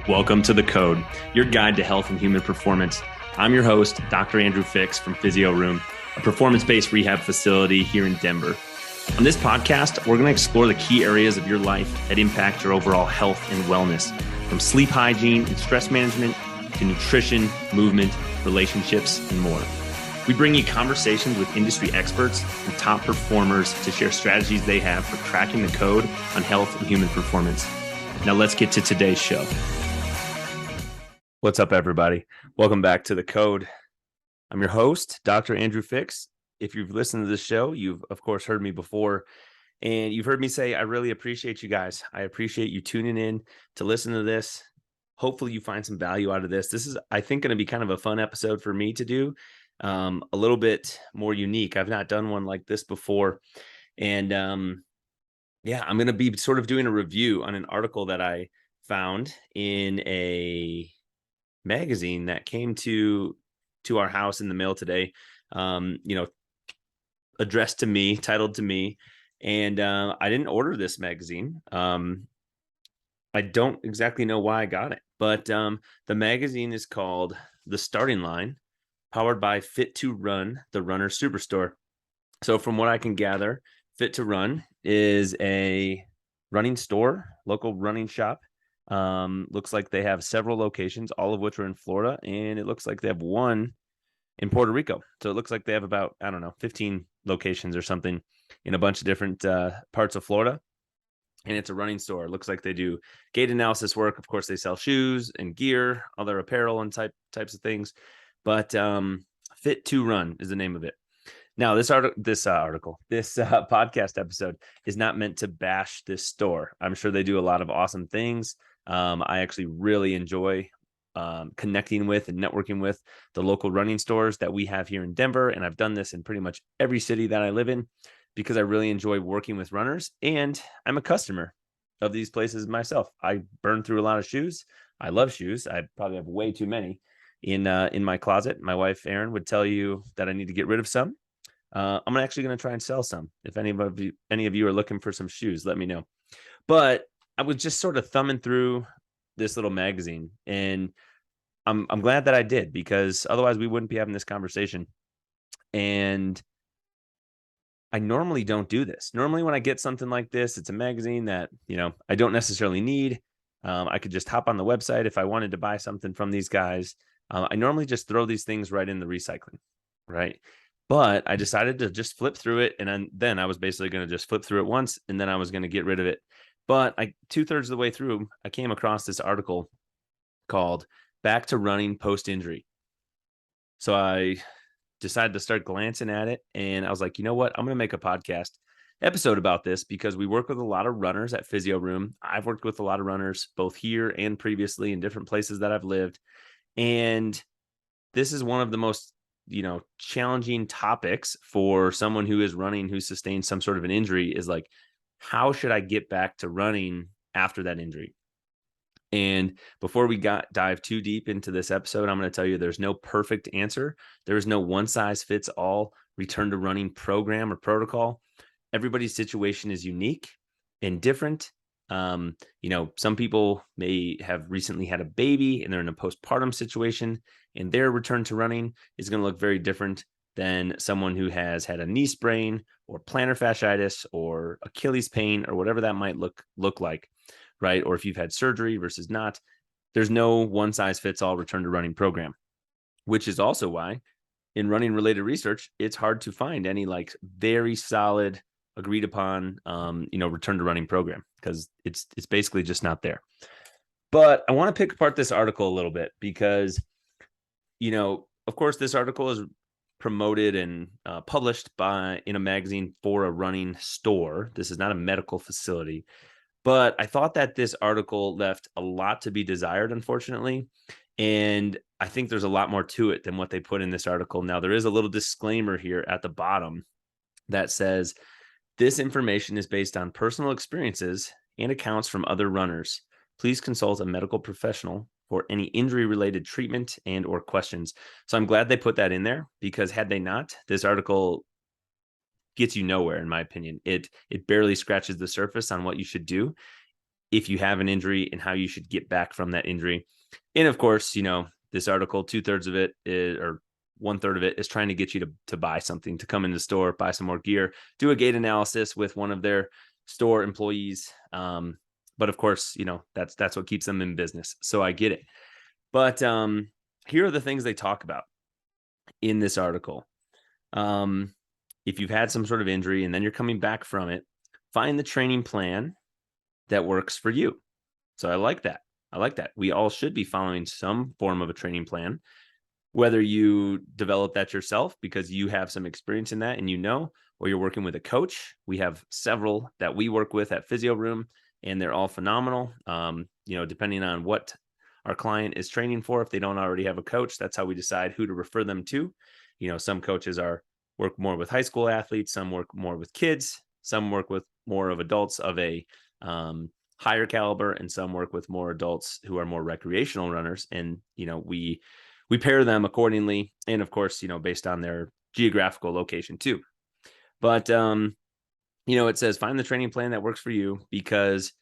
Welcome to The Code, your guide to health and human performance. I'm your host, Dr. Andrew Fix from Physio Room, a performance-based rehab facility here in Denver. On this podcast, we're going to explore the key areas of your life that impact your overall health and wellness, from sleep hygiene and stress management to nutrition, movement, relationships, and more. We bring you conversations with industry experts and top performers to share strategies they have for cracking the code on health and human performance. Now let's get to today's show. What's up, everybody? Welcome back to The Code. I'm your host, Dr. Andrew Fix. If you've listened to this show, you've, of course, heard me before, and you've heard me say, I really appreciate you guys. I appreciate you tuning in to listen to this. Hopefully you find some value out of this. This is, I think, going to be kind of a fun episode for me to do, a little bit more unique. I've not done one like this before. And I'm going to be sort of doing a review on an article that I found in a magazine that came to our house in the mail today, addressed to me, titled to me. And I didn't order this magazine. I don't exactly know why I got it, but the magazine is called The Starting Line, powered by Fit to Run, the runner superstore. So from what I can gather, Fit to Run is a running store, local running shop. Looks like they have several locations, all of which are in Florida, and it looks like they have one in Puerto Rico. So it looks like they have about, 15 locations or something in a bunch of different parts of Florida. And it's a running store. It looks like they do gait analysis work. Of course, they sell shoes and gear, other apparel and types of things. But Fit to Run is the name of it. Now, this podcast episode is not meant to bash this store. I'm sure they do a lot of awesome things. I actually really enjoy connecting with and networking with the local running stores that we have here in Denver. And I've done this in pretty much every city that I live in because I really enjoy working with runners. And I'm a customer of these places myself. I burn through a lot of shoes. I love shoes. I probably have way too many in my closet. My wife, Erin, would tell you that I need to get rid of some. I'm actually going to try and sell some. If any of you are looking for some shoes, let me know. But I was just sort of thumbing through this little magazine, and I'm glad that I did, because otherwise we wouldn't be having this conversation. And I normally don't do this. Normally when I get something like this, it's a magazine that, I don't necessarily need. I could just hop on the website if I wanted to buy something from these guys. I normally just throw these things right in the recycling, right? But I decided to just flip through it. And then I was basically going to just flip through it once, and then I was going to get rid of it. But 2/3 of the way through, I came across this article called Back to Running Post-Injury. So I decided to start glancing at it, and I was like, you know what? I'm going to make a podcast episode about this because we work with a lot of runners at Physio Room. I've worked with a lot of runners both here and previously in different places that I've lived. And this is one of the most challenging topics for someone who is running, who sustained some sort of an injury, is like, how should I get back to running after that injury? And before we dive too deep into this episode, I'm going to tell you there's no perfect answer. There is no one size fits all return to running program or protocol. Everybody's situation is unique and different. Some people may have recently had a baby and they're in a postpartum situation, and their return to running is going to look very different than someone who has had a knee sprain or plantar fasciitis or Achilles pain or whatever that might look like, right? Or if you've had surgery versus not. There's no one size fits all return to running program, which is also why in running related research, it's hard to find any very solid agreed upon, return to running program, because it's basically just not there. But I want to pick apart this article a little bit because, of course, this article is promoted and published in a magazine for a running store. This is not a medical facility, but I thought that this article left a lot to be desired, unfortunately. And I think there's a lot more to it than what they put in this article. Now, there is a little disclaimer here at the bottom that says, this information is based on personal experiences and accounts from other runners. Please consult a medical professional for any injury-related treatment and or questions. So I'm glad they put that in there, because had they not, this article gets you nowhere, in my opinion. It barely scratches the surface on what you should do. if you have an injury and how you should get back from that injury. And of course, this article, 2/3 of it is, or 1/3 of it is trying to get you to buy something, to come in the store, buy some more gear, do a gait analysis with one of their store employees. But of course, that's what keeps them in business. So I get it. But here are the things they talk about in this article. If you've had some sort of injury and then you're coming back from it, find the training plan that works for you. So I like that. I like that. We all should be following some form of a training plan, whether you develop that yourself because you have some experience in that and or you're working with a coach. We have several that we work with at Physio Room, and they're all phenomenal. Depending on what our client is training for, if they don't already have a coach, that's how we decide who to refer them to. Some coaches work more with high school athletes, some work more with kids, some work with more of adults of a higher caliber, and some work with more adults who are more recreational runners. And we pair them accordingly, and of course, based on their geographical location too. But it says find the training plan that works for you, because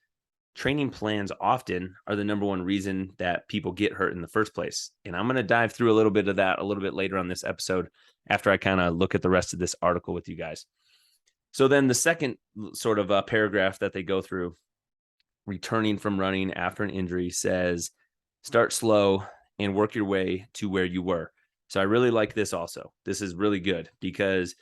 training plans often are the number one reason that people get hurt in the first place. And I'm going to dive through a little bit of that a little bit later on this episode after I kind of look at the rest of this article with you guys. So then the second sort of paragraph that they go through, returning from running after an injury, says start slow and work your way to where you were. So I really like this also. This is really good because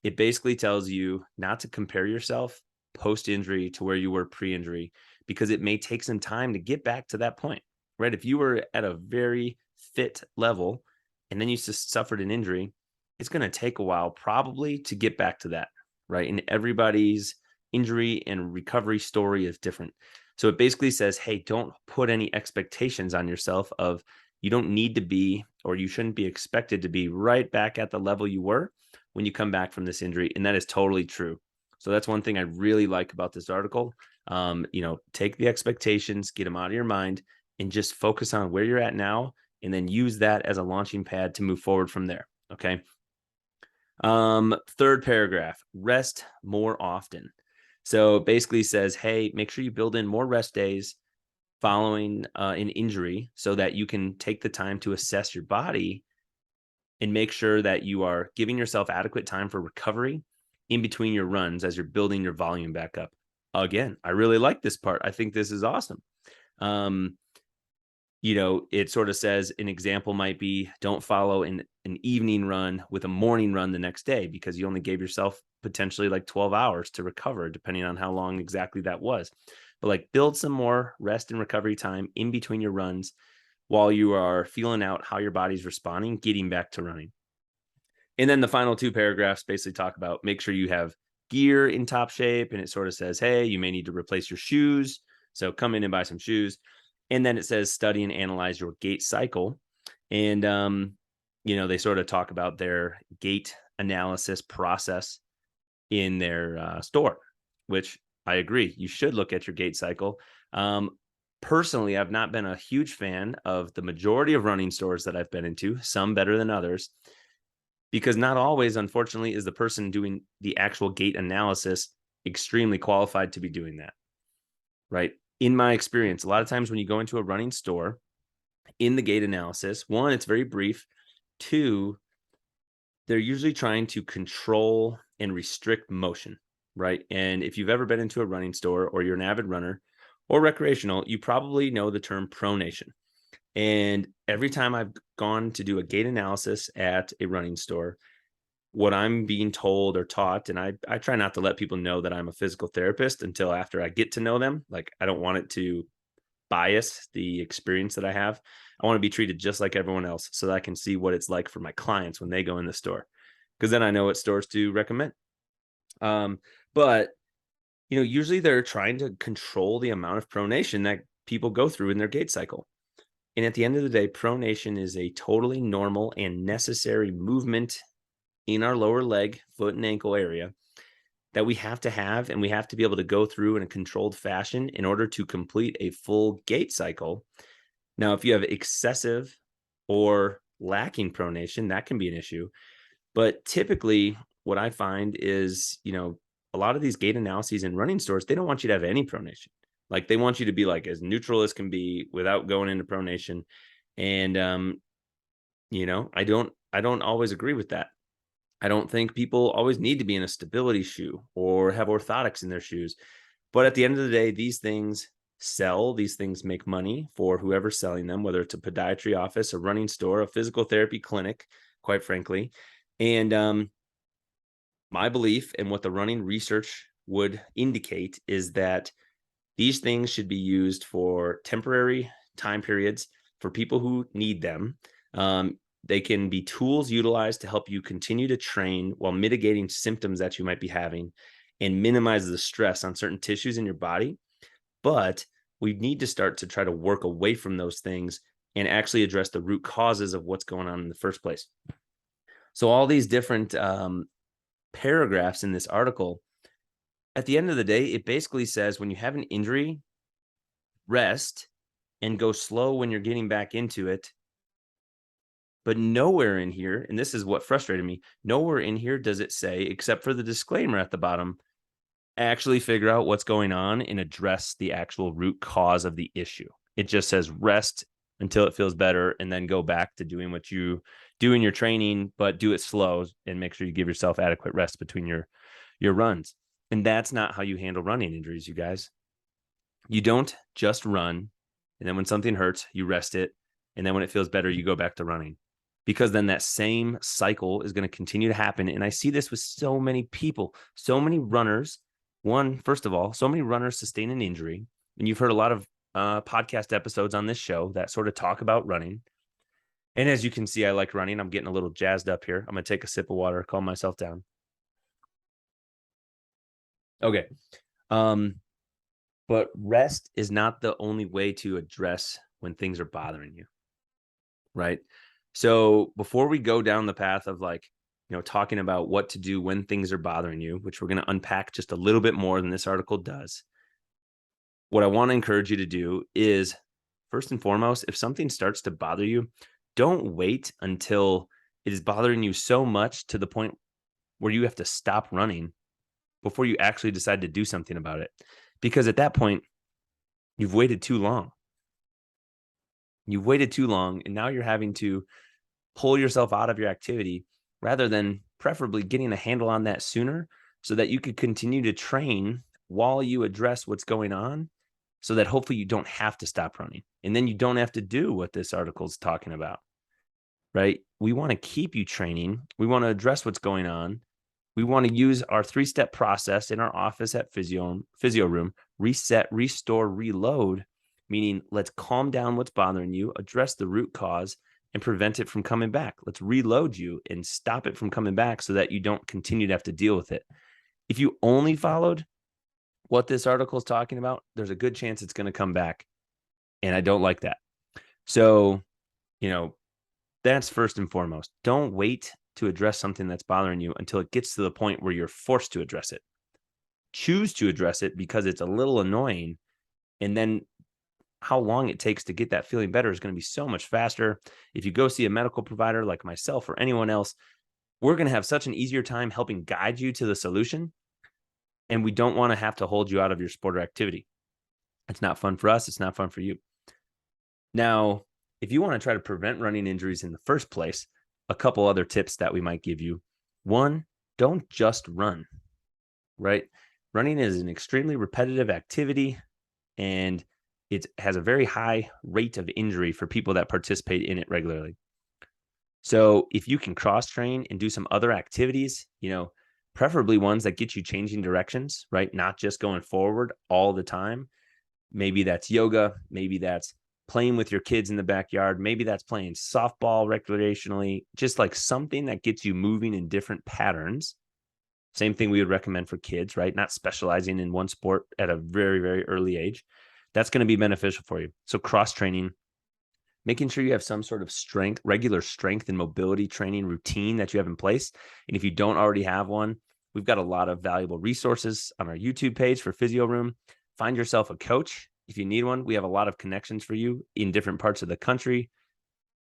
it basically tells you not to compare yourself post-injury to where you were pre-injury, because it may take some time to get back to that point, right? If you were at a very fit level and then you just suffered an injury, it's going to take a while probably to get back to that, right? And everybody's injury and recovery story is different. So it basically says, hey, don't put any expectations on yourself of you don't need to be, or you shouldn't be expected to be right back at the level you were when you come back from this injury. And that is totally true. So that's one thing I really like about this article. Take the expectations, get them out of your mind, and just focus on where you're at now, and then use that as a launching pad to move forward from there. Okay. Third paragraph, rest more often. So it basically says, hey, make sure you build in more rest days following an injury so that you can take the time to assess your body and make sure that you are giving yourself adequate time for recovery in between your runs as you're building your volume back up. Again, I really like this part. I think this is awesome. It sort of says an example might be don't follow an evening run with a morning run the next day, because you only gave yourself potentially like 12 hours to recover, depending on how long exactly that was. But build some more rest and recovery time in between your runs while you are feeling out how your body's responding, getting back to running. And then the final two paragraphs basically talk about make sure you have gear in top shape. And it sort of says, hey, you may need to replace your shoes. So come in and buy some shoes. And then it says study and analyze your gait cycle. And, they sort of talk about their gait analysis process in their store, which I agree. You should look at your gait cycle. Personally, I've not been a huge fan of the majority of running stores that I've been into, some better than others, because not always, unfortunately, is the person doing the actual gait analysis extremely qualified to be doing that, right? In my experience, a lot of times when you go into a running store, in the gait analysis, one, it's very brief. Two, they're usually trying to control and restrict motion, right? And if you've ever been into a running store, or you're an avid runner or recreational, you probably know the term pronation. And every time I've gone to do a gait analysis at a running store, what I'm being told or taught, and I try not to let people know that I'm a physical therapist until after I get to know them. I don't want it to bias the experience that I have. I want to be treated just like everyone else so that I can see what it's like for my clients when they go in the store, because then I know what stores to recommend. But usually they're trying to control the amount of pronation that people go through in their gait cycle. And at the end of the day, pronation is a totally normal and necessary movement in our lower leg, foot, and ankle area that we have to have, and we have to be able to go through in a controlled fashion in order to complete a full gait cycle. Now, if you have excessive or lacking pronation, that can be an issue. But typically what I find is, a lot of these gait analyses in running stores, they don't want you to have any pronation. Like they want you to be like as neutral as can be without going into pronation. And I don't always agree with that. I don't think people always need to be in a stability shoe or have orthotics in their shoes. But at the end of the day, these things sell, these things make money for whoever's selling them, whether it's a podiatry office, a running store, a physical therapy clinic, quite frankly. And my belief and what the running research would indicate is that these things should be used for temporary time periods for people who need them. They can be tools utilized to help you continue to train while mitigating symptoms that you might be having and minimize the stress on certain tissues in your body. But we need to start to try to work away from those things and actually address the root causes of what's going on in the first place. So all these different paragraphs in this article, at the end of the day, it basically says when you have an injury, rest and go slow when you're getting back into it. But nowhere in here, and this is what frustrated me, nowhere in here does it say, except for the disclaimer at the bottom, actually figure out what's going on and address the actual root cause of the issue. It just says rest until it feels better and then go back to doing what you do in your training, but do it slow and make sure you give yourself adequate rest between your runs. And that's not how you handle running injuries, you guys. You don't just run, and then when something hurts, you rest it, and then when it feels better, you go back to running. Because then that same cycle is going to continue to happen. And I see this with so many people, so many runners. First of all, so many runners sustain an injury. And you've heard a lot of podcast episodes on this show that sort of talk about running. And as you can see, I like running. I'm getting a little jazzed up here. I'm going to take a sip of water, calm myself down. Okay. But rest is not the only way to address when things are bothering you, right? So before we go down the path of talking about what to do when things are bothering you, which we're going to unpack just a little bit more than this article does, what I want to encourage you to do is, first and foremost, if something starts to bother you, don't wait until it is bothering you so much to the point where you have to stop running before you actually decide to do something about it. Because at that point, you've waited too long. You've waited too long, and now you're having to pull yourself out of your activity rather than preferably getting a handle on that sooner so that you could continue to train while you address what's going on so that hopefully you don't have to stop running. And then you don't have to do what this article is talking about, right? We want to keep you training. We want to address what's going on. We want to use our 3-step process in our office at Physio Room: reset, restore, reload, meaning let's calm down what's bothering you, address the root cause, and prevent it from coming back. Let's reload you and stop it from coming back so that you don't continue to have to deal with it. If you only followed what this article is talking about, there's a good chance it's going to come back. And I don't like that. So, that's first and foremost. Don't wait to address something that's bothering you until it gets to the point where you're forced to address it. Choose to address it because it's a little annoying. And then how long it takes to get that feeling better is going to be so much faster. If you go see a medical provider like myself or anyone else, we're going to have such an easier time helping guide you to the solution. And we don't want to have to hold you out of your sport or activity. It's not fun for us. It's not fun for you. Now, if you want to try to prevent running injuries in the first place, a couple other tips that we might give you. One, don't just run, right? Running is an extremely repetitive activity, and it has a very high rate of injury for people that participate in it regularly. So if you can cross train and do some other activities, preferably ones that get you changing directions, right? Not just going forward all the time. Maybe that's yoga. Maybe that's playing with your kids in the backyard. Maybe that's playing softball recreationally, just like something that gets you moving in different patterns. Same thing we would recommend for kids, right? Not specializing in one sport at a very, very early age. That's going to be beneficial for you. So cross training, making sure you have some sort of regular strength and mobility training routine that you have in place. And if you don't already have one, we've got a lot of valuable resources on our YouTube page for Physio Room. Find yourself a coach. If you need one, we have a lot of connections for you in different parts of the country,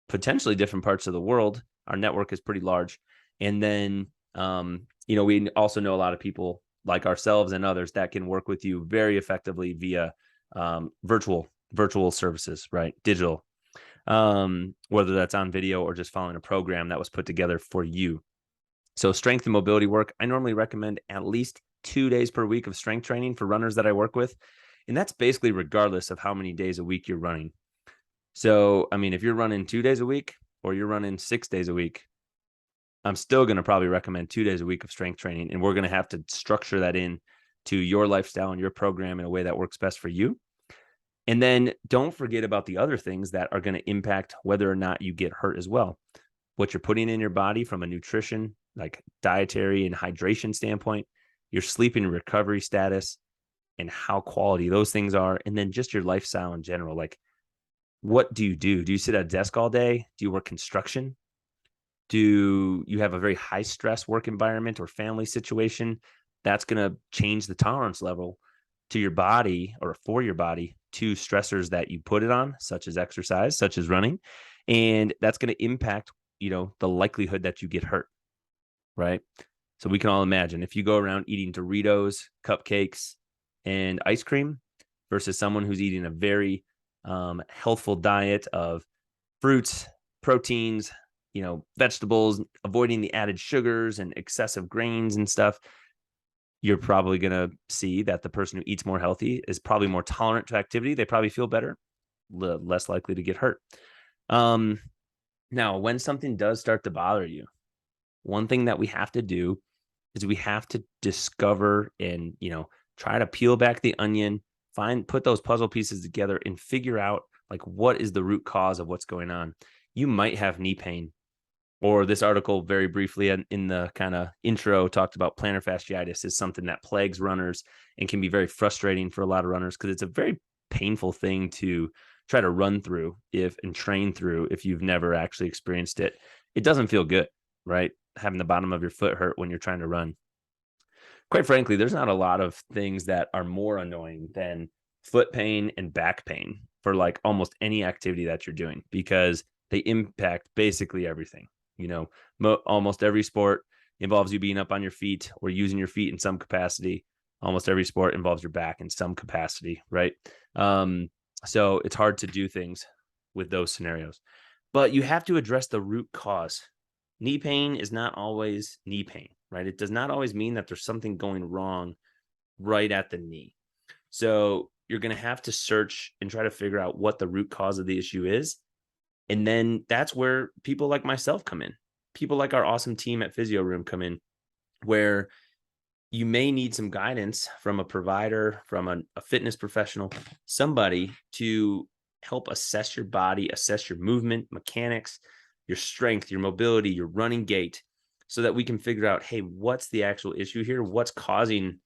potentially different parts of the world. Our network is pretty large. And then, we also know a lot of people like ourselves and others that can work with you very effectively via virtual services, right? Digital, whether that's on video or just following a program that was put together for you. So strength and mobility work, I normally recommend at least 2 days per week of strength training for runners that I work with. And that's basically regardless of how many days a week you're running. So, I mean, if you're running 2 days a week or you're running 6 days a week, I'm still going to probably recommend 2 days a week of strength training. And we're going to have to structure that in to your lifestyle and your program in a way that works best for you. And then don't forget about the other things that are going to impact whether or not you get hurt as well. What you're putting in your body from a nutrition, like dietary and hydration standpoint, your sleep and recovery status, and how quality those things are. And then just your lifestyle in general. Like, what do you do? Do you sit at a desk all day? Do you work construction? Do you have a very high stress work environment or family situation? That's going to change the tolerance level to your body or for your body to stressors that you put it on, such as exercise, such as running. And that's going to impact, the likelihood that you get hurt, right? So we can all imagine if you go around eating Doritos, cupcakes, and ice cream versus someone who's eating a very healthful diet of fruits, proteins, vegetables, avoiding the added sugars and excessive grains and stuff, you're probably going to see that the person who eats more healthy is probably more tolerant to activity. They probably feel better, less likely to get hurt. Now, when something does start to bother you, one thing that we have to do is we have to discover and, try to peel back the onion, put those puzzle pieces together and figure out like what is the root cause of what's going on. You might have knee pain, or this article very briefly in the kind of intro talked about plantar fasciitis is something that plagues runners and can be very frustrating for a lot of runners because it's a very painful thing to try to run through and train through if you've never actually experienced it. It doesn't feel good, right? Having the bottom of your foot hurt when you're trying to run. Quite frankly, there's not a lot of things that are more annoying than foot pain and back pain for like almost any activity that you're doing because they impact basically everything. Almost every sport involves you being up on your feet or using your feet in some capacity. Almost every sport involves your back in some capacity, right? So it's hard to do things with those scenarios, but you have to address the root cause. Knee pain is not always knee pain, right? It does not always mean that there's something going wrong right at the knee. So you're going to have to search and try to figure out what the root cause of the issue is. And then that's where people like myself come in. People like our awesome team at Physio Room come in, where you may need some guidance from a provider, from a fitness professional, somebody to help assess your body, assess your movement, mechanics, your strength, your mobility, your running gait, so that we can figure out, hey, what's the actual issue here? What's causing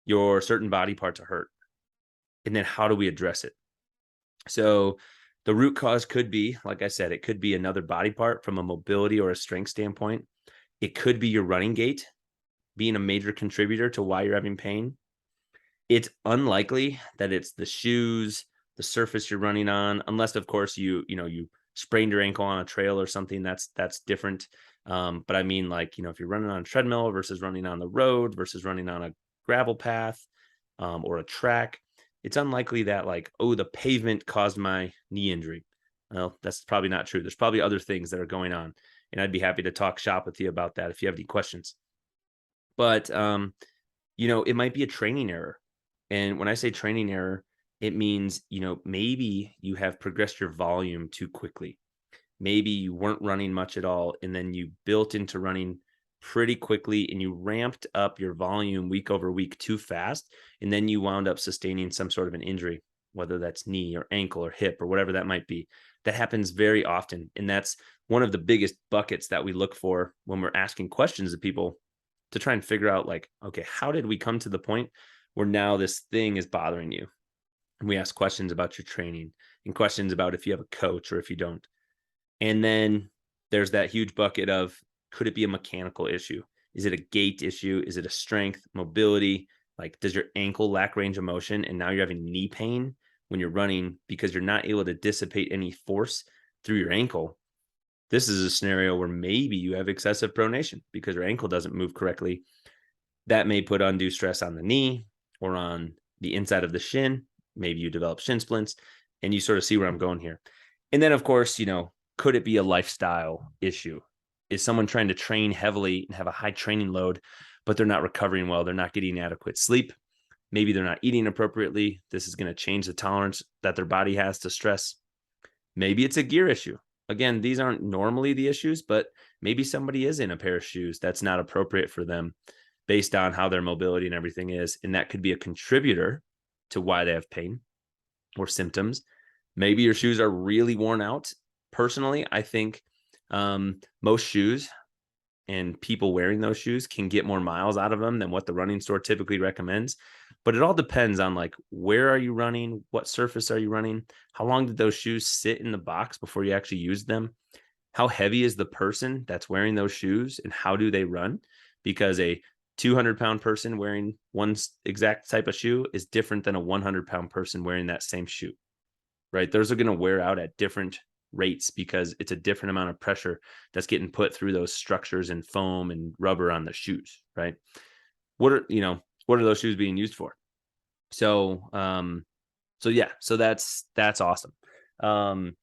your certain body part to hurt? And then how do we address it? So the root cause could be, like I said, it could be another body part from a mobility or a strength standpoint. It could be your running gait being a major contributor to why you're having pain. It's unlikely that it's the shoes, the surface you're running on, unless of course you sprained your ankle on a trail or something that's different. But I mean, like, if you're running on a treadmill versus running on the road versus running on a gravel path or a track, it's unlikely that like, oh, the pavement caused my knee injury. Well, that's probably not true. There's probably other things that are going on. And I'd be happy to talk shop with you about that if you have any questions. But, it might be a training error. And when I say training error, it means, maybe you have progressed your volume too quickly. Maybe you weren't running much at all. And then you built into running pretty quickly and you ramped up your volume week over week too fast. And then you wound up sustaining some sort of an injury, whether that's knee or ankle or hip or whatever that might be. That happens very often. And that's one of the biggest buckets that we look for when we're asking questions to people to try and figure out like, okay, how did we come to the point where now this thing is bothering you? And we ask questions about your training and questions about if you have a coach or if you don't. And then there's that huge bucket of, could it be a mechanical issue? Is it a gait issue? Is it a strength, mobility? Like, does your ankle lack range of motion and now you're having knee pain when you're running because you're not able to dissipate any force through your ankle? This is a scenario where maybe you have excessive pronation because your ankle doesn't move correctly. That may put undue stress on the knee or on the inside of the shin. maybe you develop shin splints, and you sort of see where I'm going here. And then, of course, could it be a lifestyle issue? Is someone trying to train heavily and have a high training load, but they're not recovering well? They're not getting adequate sleep. Maybe they're not eating appropriately. This is going to change the tolerance that their body has to stress. Maybe it's a gear issue. Again, these aren't normally the issues, but maybe somebody is in a pair of shoes that's not appropriate for them based on how their mobility and everything is. And that could be a contributor to why they have pain or symptoms. Maybe your shoes are really worn out. Personally, I think most shoes and people wearing those shoes can get more miles out of them than what the running store typically recommends. But it all depends on like, where are you running? What surface are you running? How long did those shoes sit in the box before you actually used them? How heavy is the person that's wearing those shoes and how do they run? Because a 200-pound person wearing one exact type of shoe is different than a 100-pound person wearing that same shoe, right? Those are going to wear out at different rates because it's a different amount of pressure that's getting put through those structures and foam and rubber on the shoes, right? What are those shoes being used for? So that's awesome. And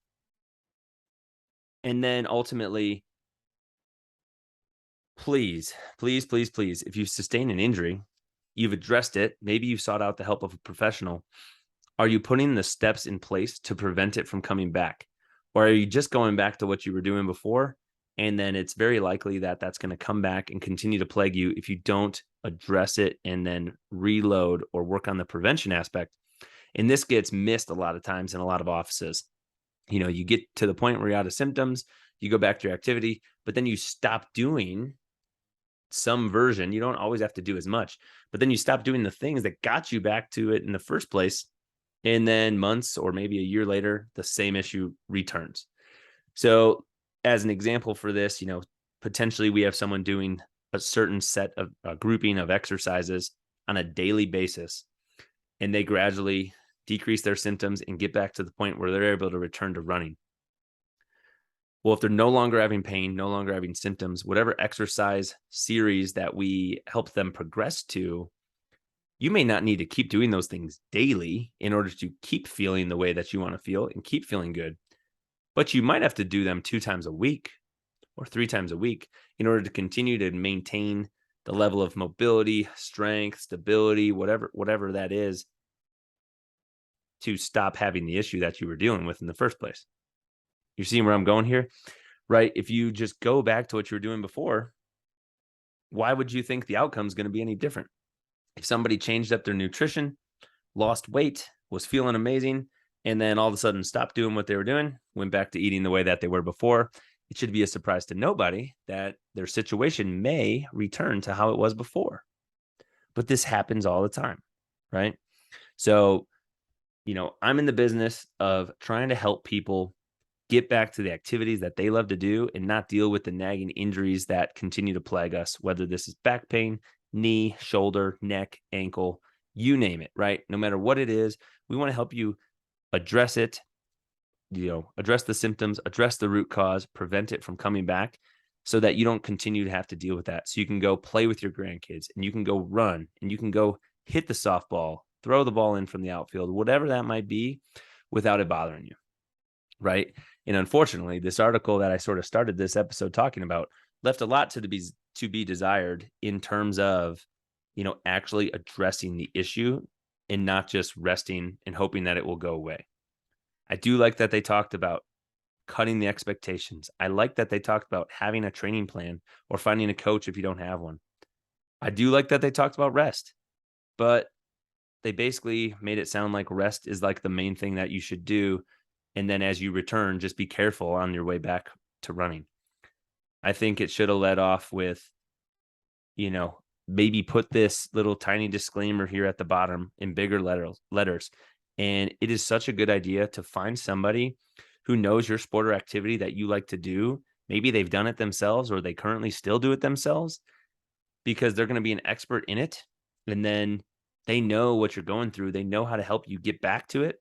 then ultimately, please, if you sustain an injury, you've addressed it, maybe you sought out the help of a professional. Are you putting the steps in place to prevent it from coming back? Or are you just going back to what you were doing before? And then it's very likely that that's going to come back and continue to plague you if you don't address it and then reload or work on the prevention aspect. And this gets missed a lot of times in a lot of offices. You get to the point where you're out of symptoms, you go back to your activity, but then you stop doing some version. You don't always have to do as much, but then you stop doing the things that got you back to it in the first place. And then months or maybe a year later, the same issue returns. So as an example for this, potentially we have someone doing a certain set of grouping of exercises on a daily basis, and they gradually decrease their symptoms and get back to the point where they're able to return to running. Well, if they're no longer having pain, no longer having symptoms, whatever exercise series that we help them progress to, you may not need to keep doing those things daily in order to keep feeling the way that you want to feel and keep feeling good. But you might have to do them 2 times a week or 3 times a week in order to continue to maintain the level of mobility, strength, stability, whatever that is, to stop having the issue that you were dealing with in the first place. You're seeing where I'm going here, right? If you just go back to what you were doing before, why would you think the outcome is going to be any different? If somebody changed up their nutrition, lost weight, was feeling amazing, and then all of a sudden stopped doing what they were doing, went back to eating the way that they were before, it should be a surprise to nobody that their situation may return to how it was before. But this happens all the time, right? So, I'm in the business of trying to help people get back to the activities that they love to do and not deal with the nagging injuries that continue to plague us, whether this is back pain, knee, shoulder, neck, ankle, you name it, right? No matter what it is, we want to help you address it, address the symptoms, address the root cause, prevent it from coming back so that you don't continue to have to deal with that. So you can go play with your grandkids and you can go run and you can go hit the softball, throw the ball in from the outfield, whatever that might be, without it bothering you, right? And unfortunately, this article that I sort of started this episode talking about left a lot to be desired in terms of, actually addressing the issue and not just resting and hoping that it will go away. I do like that they talked about cutting the expectations. I like that they talked about having a training plan or finding a coach if you don't have one. I do like that they talked about rest, but they basically made it sound like rest is like the main thing that you should do. And then as you return, just be careful on your way back to running. I think it should have led off with, maybe put this little tiny disclaimer here at the bottom in bigger letters. And it is such a good idea to find somebody who knows your sport or activity that you like to do. Maybe they've done it themselves or they currently still do it themselves because they're going to be an expert in it. And then they know what you're going through. They know how to help you get back to it.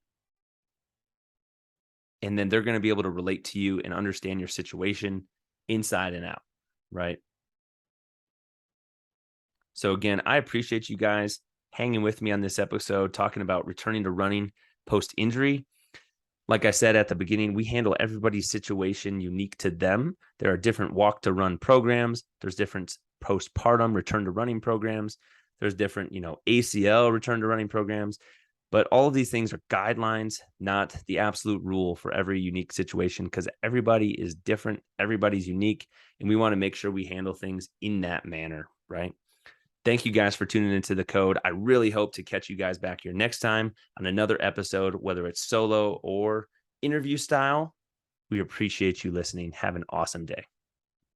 And then they're going to be able to relate to you and understand your situation inside and out, right? So again, I appreciate you guys hanging with me on this episode, talking about returning to running post injury. Like I said at the beginning, we handle everybody's situation unique to them. There are different walk to run programs. There's different postpartum return to running programs. There's different, ACL return to running programs. But all of these things are guidelines, not the absolute rule for every unique situation, because everybody is different. Everybody's unique. And we want to make sure we handle things in that manner, right? Thank you guys for tuning into The Code. I really hope to catch you guys back here next time on another episode, whether it's solo or interview style. We appreciate you listening. Have an awesome day.